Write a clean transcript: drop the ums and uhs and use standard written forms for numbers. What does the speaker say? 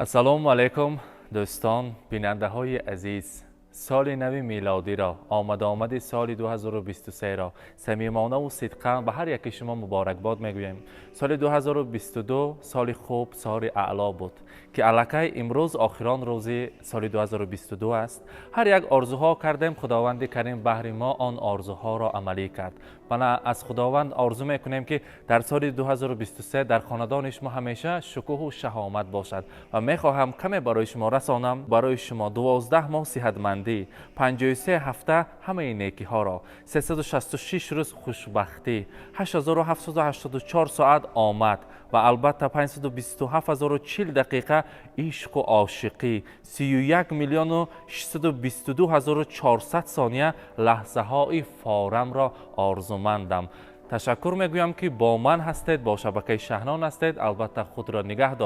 السلام علیکم دوستان بیننده های عزیز. سال نو میلادی را آمد سال 2023 را صمیمانه و صدقانه به هر یک شما مبارکباد میگوییم. سال 2022 سال خوب، سال اعلا بود که الکی امروز آخران روزی سال 2022 است. هر یک آرزوها کردیم، خداوند کریم بهر ما آن آرزوها را عملی کرد. من از خداوند آرزو میکنیم که در سال 2023 در خاندان شما همیشه شکوه و شهامت باشد و میخواهم کمی برای شما رسانم. برای شما 12 ماه صحتمندی، 53 هفته همه نیکی ها را، 366 روز خوشبختی، 8784 ساعت آمد و البته 527040 دقیقه عشق و عاشقی، 31,622,400 ثانیه لحظه های فارم را آرزومندم. تشکر میگویم که با من هستید، با شبکه شهنان هستید. البته خود را نگه دارید.